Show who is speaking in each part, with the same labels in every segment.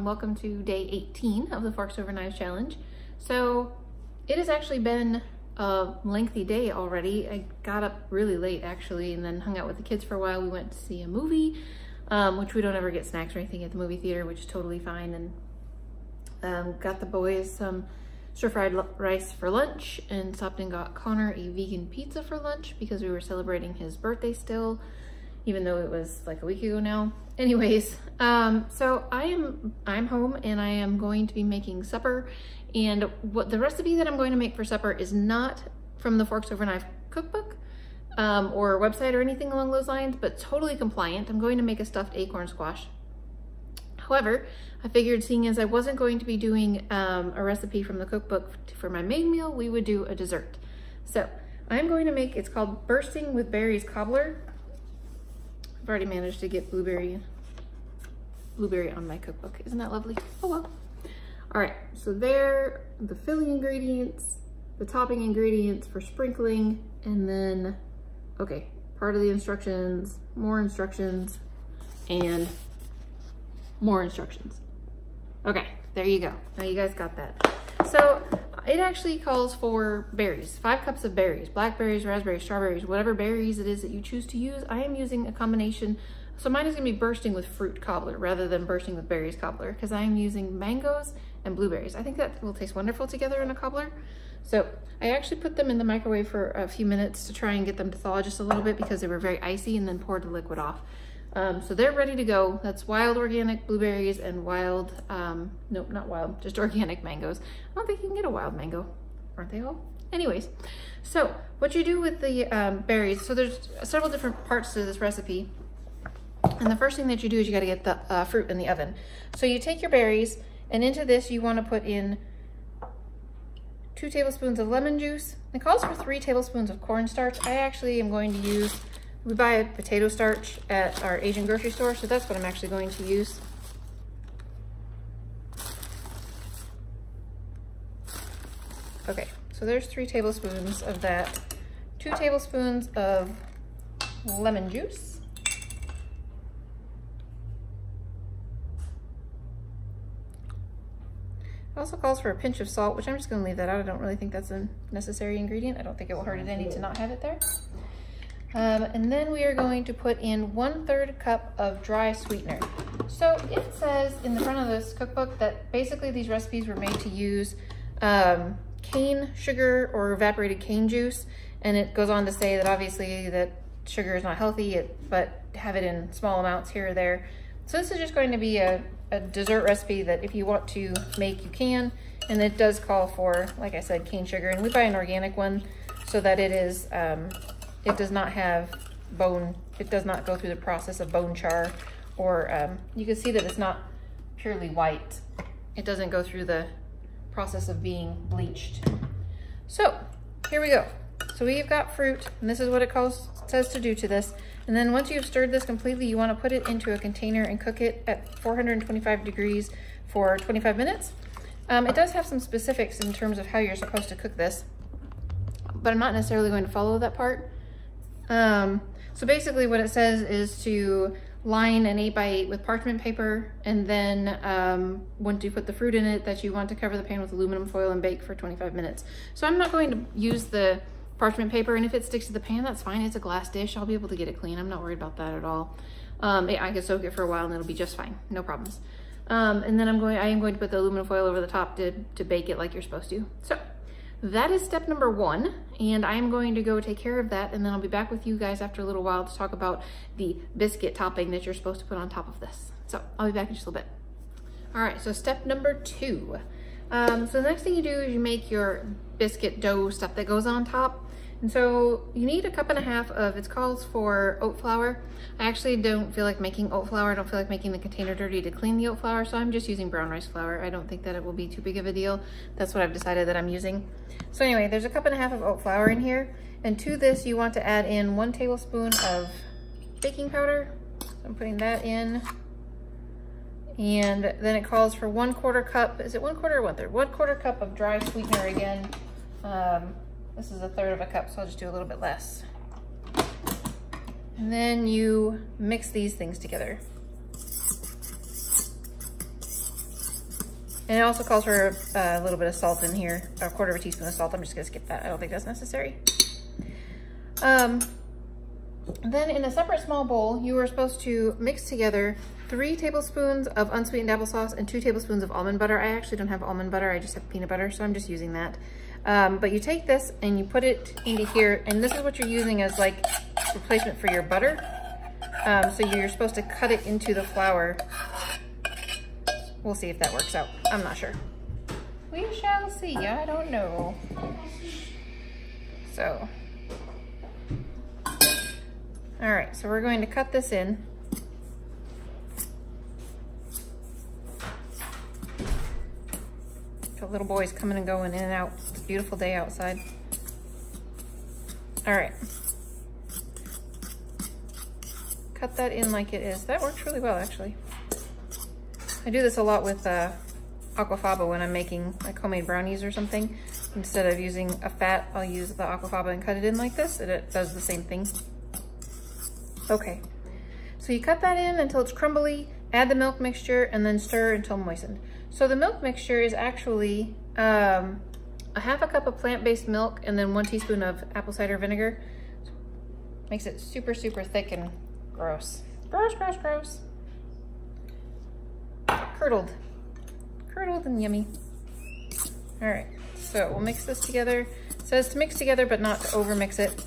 Speaker 1: welcome to day 18 of the Forks Over Knives Challenge. So it has actually been a lengthy day already. I got up really late actually and then hung out with the kids for a while. We went to see a movie, which we don't ever get snacks or anything at the movie theater, which is totally fine. And got the boys some stir-fried rice for lunch and stopped and got Connor a vegan pizza for lunch because we were celebrating his birthday still, even though it was like a week ago now. Anyways, so I'm home and I am going to be making supper. And what the recipe that I'm going to make for supper is not from the Forks Over Knife cookbook or website or anything along those lines, but totally compliant. I'm going to make a stuffed acorn squash. However, I figured seeing as I wasn't going to be doing a recipe from the cookbook for my main meal, we would do a dessert. So I'm going to make, it's called Bursting with Berries Cobbler. I've already managed to get blueberry on my cookbook. Isn't that lovely? Oh well. All right, so there, the filling ingredients, the topping ingredients for sprinkling, and then, okay, part of the instructions, more instructions, and more instructions. Okay, there you go. Now you guys got that. So it actually calls for berries, 5 cups of berries, blackberries, raspberries, strawberries, whatever berries it is that you choose to use. I am using a combination. So mine is gonna be bursting with fruit cobbler rather than bursting with berries cobbler because I am using mangoes and blueberries. I think that will taste wonderful together in a cobbler. So I actually put them in the microwave for a few minutes to try and get them to thaw just a little bit because they were very icy, and then poured the liquid off. So they're ready to go. That's wild organic blueberries and wild, nope, not wild, just organic mangoes. I don't think you can get a wild mango, aren't they all? Anyways, so what you do with the berries, so there's several different parts to this recipe. And the first thing that you do is you got to get the fruit in the oven. So you take your berries, and into this you want to put in 2 tablespoons of lemon juice. It calls for 3 tablespoons of cornstarch. I actually am going to use, we buy a potato starch at our Asian grocery store, so that's what I'm actually going to use. Okay, so there's 3 tablespoons of that. 2 tablespoons of lemon juice. It also calls for a pinch of salt, which I'm just going to leave that out. I don't really think that's a necessary ingredient. I don't think it will hurt it any to not have it there. And then we are going to put in 1/3 cup of dry sweetener. So it says in the front of this cookbook that basically these recipes were made to use cane sugar or evaporated cane juice. And it goes on to say that obviously that sugar is not healthy, but have it in small amounts here or there. So this is just going to be a dessert recipe that if you want to make, you can. And it does call for, like I said, cane sugar. And we buy an organic one so that it is, it does not have bone, it does not go through the process of bone char, or you can see that it's not purely white. It doesn't go through the process of being bleached. So here we go. So we've got fruit, and this is what it says to do to this. And then once you've stirred this completely, you want to put it into a container and cook it at 425 degrees for 25 minutes. It does have some specifics in terms of how you're supposed to cook this, but I'm not necessarily going to follow that part. So basically what it says is to line an 8x8 with parchment paper, and then once you put the fruit in it, that you want to cover the pan with aluminum foil and bake for 25 minutes. So I'm not going to use the parchment paper, and if it sticks to the pan, that's fine. It's a glass dish. I'll be able to get it clean. I'm not worried about that at all. I can soak it for a while and it'll be just fine. No problems. And then I am going to put the aluminum foil over the top to bake it like you're supposed to. So that is step number 1, and I'm going to go take care of that, and then I'll be back with you guys after a little while to talk about the biscuit topping that you're supposed to put on top of this. So I'll be back in just a little bit. All right, so step number 2. So the next thing you do is you make your biscuit dough stuff that goes on top. And so you need 1.5 cups of, it calls for oat flour. I actually don't feel like making oat flour. I don't feel like making the container dirty to clean the oat flour, so I'm just using brown rice flour. I don't think that it will be too big of a deal. That's what I've decided that I'm using. So anyway, there's 1.5 cups of oat flour in here. And to this, you want to add in 1 tablespoon of baking powder. So I'm putting that in. And then it calls for 1/4 cup, is it 1/4 or 1/3? 1/4 cup of dry sweetener again. This is 1/3 cup, so I'll just do a little bit less. And then you mix these things together. And it also calls for a little bit of salt in here, a quarter of a teaspoon of salt. I'm just gonna skip that. I don't think that's necessary. Then in a separate small bowl, you are supposed to mix together 3 tablespoons of unsweetened applesauce and 2 tablespoons of almond butter. I actually don't have almond butter, I just have peanut butter, so I'm just using that. But you take this and you put it into here, and this is what you're using as like replacement for your butter. So you're supposed to cut it into the flour. We'll see if that works out. I'm not sure. We shall see, I don't know. So. All right, so we're going to cut this in. The little boy's coming and going in and out. It's a beautiful day outside. All right. Cut that in like it is. That works really well, actually. I do this a lot with aquafaba when I'm making like homemade brownies or something. Instead of using a fat, I'll use the aquafaba and cut it in like this, and it does the same thing. Okay, so you cut that in until it's crumbly, add the milk mixture, and then stir until moistened. So the milk mixture is actually a half a cup of plant-based milk and then 1 teaspoon of apple cider vinegar. Makes it super, super thick and gross. Gross, gross, gross. Curdled. Curdled and yummy. All right, so we'll mix this together. It says to mix together, but not to over mix it.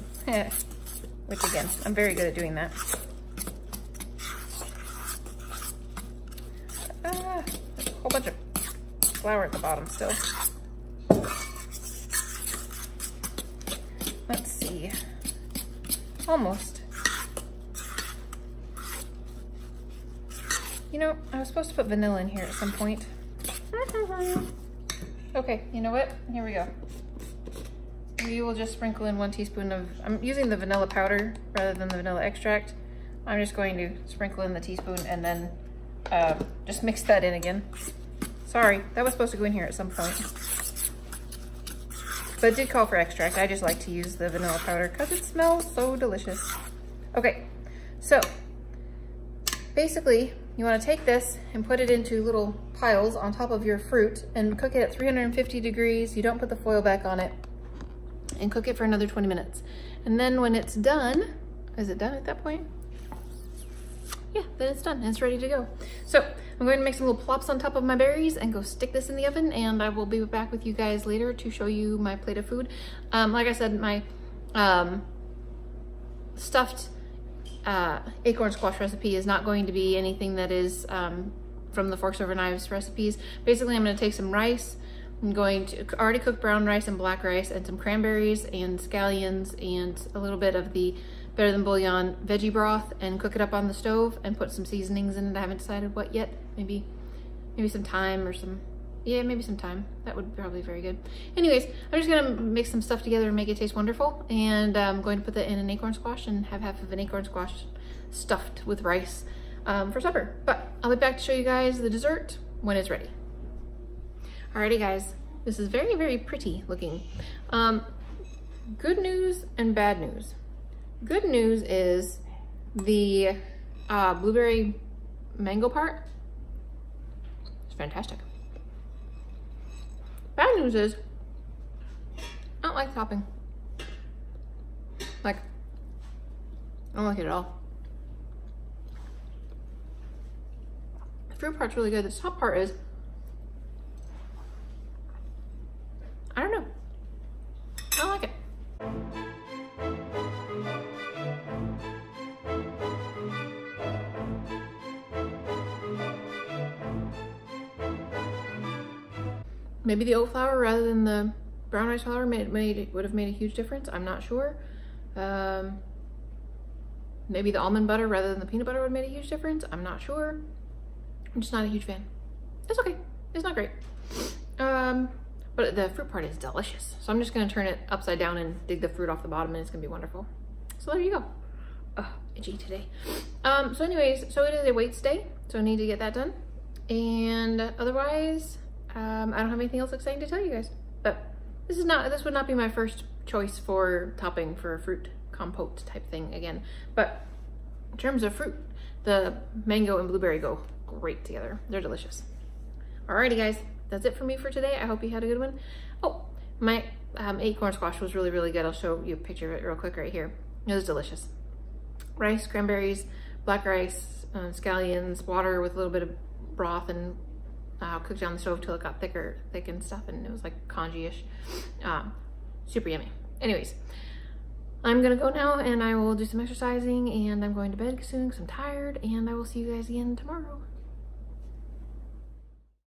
Speaker 1: Which again, I'm very good at doing that. There's a whole bunch of flour at the bottom still. Let's see. Almost. You know, I was supposed to put vanilla in here at some point. Okay, you know what? Here we go. We will just sprinkle in 1 teaspoon of, I'm using the vanilla powder rather than the vanilla extract. I'm just going to sprinkle in the teaspoon and then just mix that in again. Sorry, that was supposed to go in here at some point. But it did call for extract. I just like to use the vanilla powder because it smells so delicious. Okay, so basically you want to take this and put it into little piles on top of your fruit and cook it at 350 degrees. You don't put the foil back on it. And cook it for another 20 minutes. And then when it's done, is it done at that point? Yeah, then it's done and it's ready to go. So I'm going to make some little plops on top of my berries and go stick this in the oven, and I will be back with you guys later to show you my plate of food. Like I said, my stuffed acorn squash recipe is not going to be anything that is from the Forks Over Knives recipes. Basically, I'm going to take some rice. I'm going to already cook brown rice and black rice and some cranberries and scallions and a little bit of the Better Than Bouillon veggie broth and cook it up on the stove and put some seasonings in it. I haven't decided what yet. Maybe some thyme or some, yeah, maybe some thyme. That would probably be very good. Anyways, I'm just gonna mix some stuff together and make it taste wonderful. And I'm going to put that in an acorn squash and have half of an acorn squash stuffed with rice for supper. But I'll be back to show you guys the dessert when it's ready. Alrighty guys, this is very, very pretty looking. Good news and bad news. Good news is the blueberry mango part is fantastic. Bad news is I don't like the topping. Like, I don't like it at all. The fruit part's really good. The top part is, I don't know. I don't like it. Maybe the oat flour rather than the brown rice flour would have made a huge difference. I'm not sure. Maybe the almond butter rather than the peanut butter would have made a huge difference. I'm not sure. I'm just not a huge fan. It's okay. It's not great. But the fruit part is delicious. So I'm just gonna turn it upside down and dig the fruit off the bottom, and it's gonna be wonderful. So there you go. Ugh, itchy today. So anyways, so it is a weights day, so I need to get that done. And otherwise, I don't have anything else exciting to tell you guys. But this would not be my first choice for topping for a fruit compote type thing again. But in terms of fruit, the mango and blueberry go great together. They're delicious. Alrighty guys, that's it for me for today. I hope you had a good one. Oh, my acorn squash was really, really good. I'll show you a picture of it real quick right here. It was delicious. Rice, cranberries, black rice, scallions, water with a little bit of broth, and cooked it on the stove till it got thick and stuff, and it was like congee-ish. Super yummy. Anyways, I'm gonna go now and I will do some exercising, and I'm going to bed soon because I'm tired, and I will see you guys again tomorrow.